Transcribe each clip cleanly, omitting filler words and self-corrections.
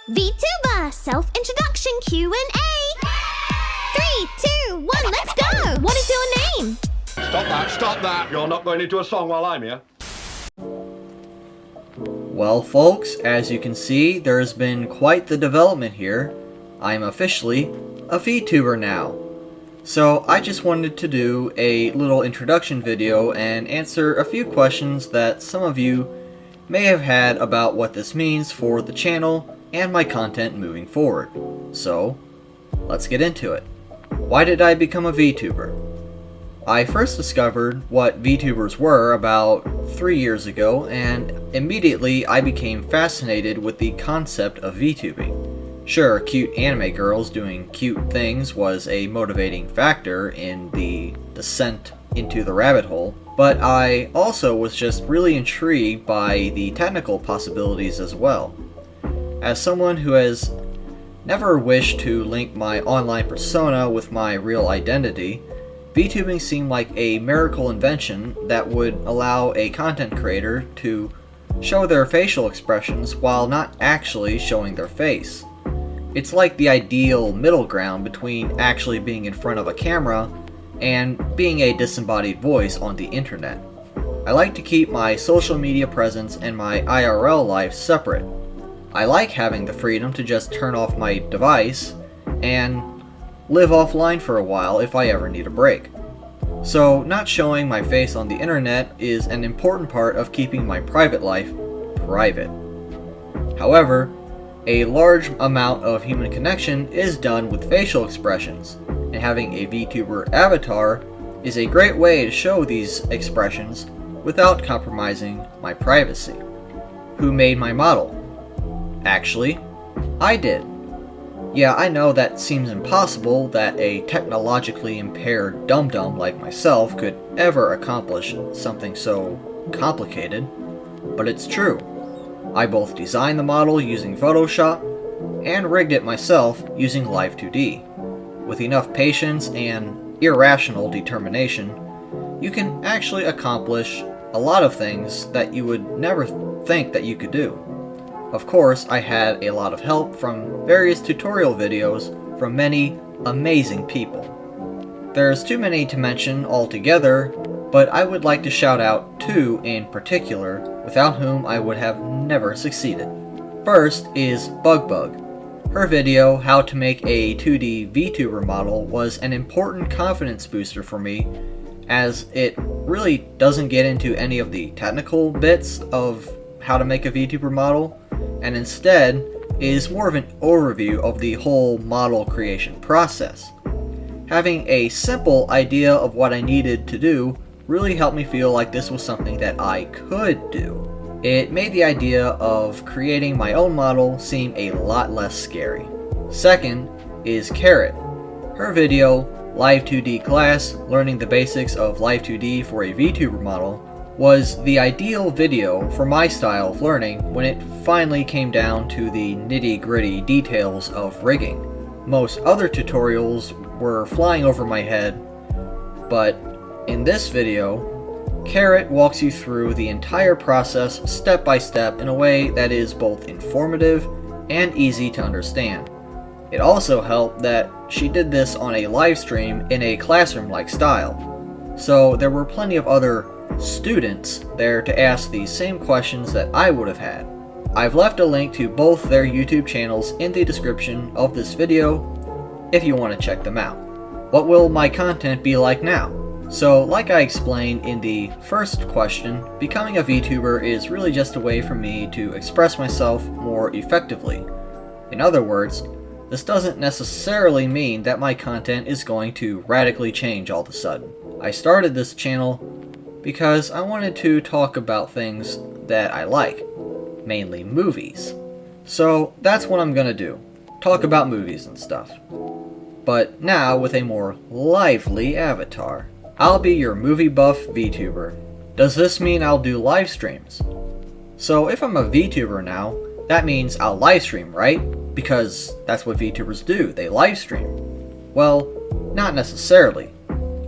vtuber self-introduction Q&A. 3, 2, 1, let's go! What is your name? Stop that! You're not going into a song while I'm here. Well folks, as you can see, there's been quite the development here. I'm officially a VTuber now. So I just wanted to do a little introduction video and answer a few questions that some of you may have had about what this means for the channel and my content moving forward. So, let's get into it. Why did I become a VTuber? I first discovered what VTubers were about 3 years ago, and immediately I became fascinated with the concept of VTubing. Sure, cute anime girls doing cute things was a motivating factor in the descent into the rabbit hole, but I also was just really intrigued by the technical possibilities as well. As someone who has never wished to link my online persona with my real identity, VTubing seemed like a miracle invention that would allow a content creator to show their facial expressions while not actually showing their face. It's like the ideal middle ground between actually being in front of a camera and being a disembodied voice on the internet. I like to keep my social media presence and my IRL life separate. I like having the freedom to just turn off my device and live offline for a while if I ever need a break. So not showing my face on the internet is an important part of keeping my private life private. However, a large amount of human connection is done with facial expressions, and having a VTuber avatar is a great way to show these expressions without compromising my privacy. Who made my model? Actually, I did. Yeah, I know that seems impossible that a technologically impaired dum-dum like myself could ever accomplish something so complicated, but it's true. I both designed the model using Photoshop and rigged it myself using Live2D. With enough patience and irrational determination, you can actually accomplish a lot of things that you would never think that you could do. Of course, I had a lot of help from various tutorial videos from many amazing people. There's too many to mention altogether, but I would like to shout out two in particular, without whom I would have never succeeded. First is Bugbug. Her video, How to Make a 2D VTuber Model, was an important confidence booster for me, as it really doesn't get into any of the technical bits of how to make a VTuber model, and instead is more of an overview of the whole model creation process. Having a simple idea of what I needed to do really helped me feel like this was something that I could do. It made the idea of creating my own model seem a lot less scary. Second is Carrot. Her video, Live2D Class, Learning the Basics of Live2D for a VTuber Model, was the ideal video for my style of learning when it finally came down to the nitty-gritty details of rigging. Most other tutorials were flying over my head, but in this video, Carrot walks you through the entire process step by step in a way that is both informative and easy to understand. It also helped that she did this on a live stream in a classroom-like style, so there were plenty of other students there to ask the same questions that I would have had. I've left a link to both their YouTube channels in the description of this video if you want to check them out. What will my content be like now? So, like I explained in the first question, becoming a VTuber is really just a way for me to express myself more effectively. In other words, this doesn't necessarily mean that my content is going to radically change all of a sudden. I started this channel because I wanted to talk about things that I like, mainly movies. So that's what I'm gonna do, talk about movies and stuff. But now with a more lively avatar. I'll be your movie buff VTuber. Does this mean I'll do live streams? So if I'm a VTuber now, that means I'll live stream, right? Because that's what VTubers do, they live stream. Well, not necessarily.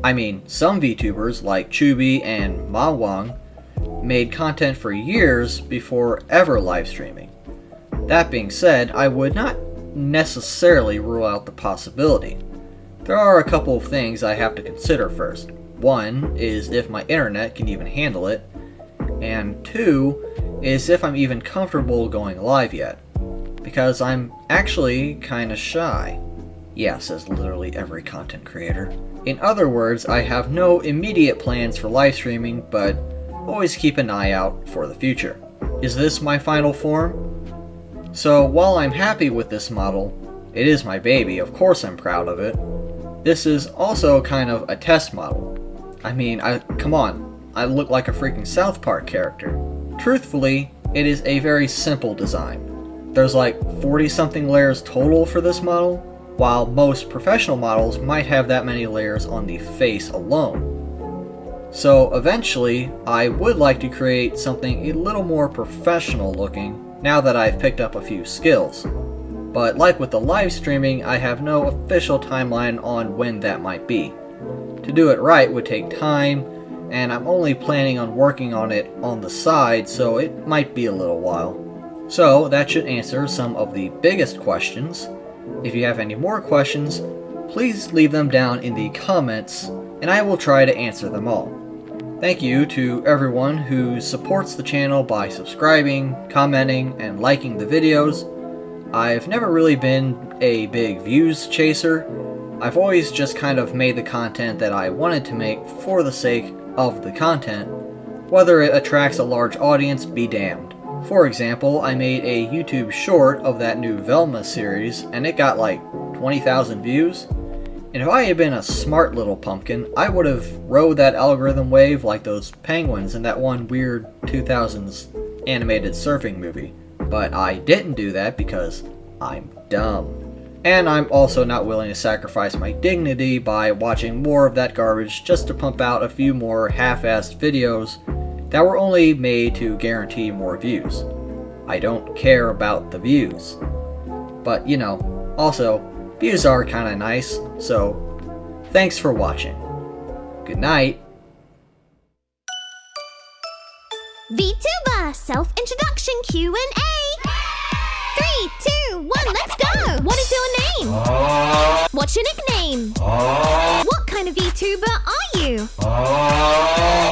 I mean, some VTubers like Chubi and Mawang made content for years before ever live streaming. That being said, I would not necessarily rule out the possibility. There are a couple of things I have to consider first. One is if my internet can even handle it, and two is if I'm even comfortable going live yet, because I'm actually kinda shy. Yeah, says literally every content creator. In other words, I have no immediate plans for live streaming, but always keep an eye out for the future. Is this my final form? So while I'm happy with this model, it is my baby, of course I'm proud of it. This is also kind of a test model. I mean, come on, I look like a freaking South Park character. Truthfully, it is a very simple design. There's like 40 something layers total for this model, while most professional models might have that many layers on the face alone. So eventually, I would like to create something a little more professional looking now that I've picked up a few skills. But like with the live streaming, I have no official timeline on when that might be. To do it right would take time, and I'm only planning on working on it on the side, so it might be a little while. So that should answer some of the biggest questions. If you have any more questions, please leave them down in the comments, and I will try to answer them all. Thank you to everyone who supports the channel by subscribing, commenting, and liking the videos. I've never really been a big views chaser. I've always just kind of made the content that I wanted to make for the sake of the content. Whether it attracts a large audience, be damned. For example, I made a YouTube short of that new Velma series, and it got like 20,000 views. And if I had been a smart little pumpkin, I would have rode that algorithm wave like those penguins in that one weird 2000s animated surfing movie. But I didn't do that because I'm dumb. And I'm also not willing to sacrifice my dignity by watching more of that garbage just to pump out a few more half-assed videos that were only made to guarantee more views. I don't care about the views. But, you know, also, views are kinda nice, so thanks for watching. Good night. VTuber self-introduction Q&A. 3, 2, 1, let's go! What is your name? What's your nickname? What kind of VTuber are you?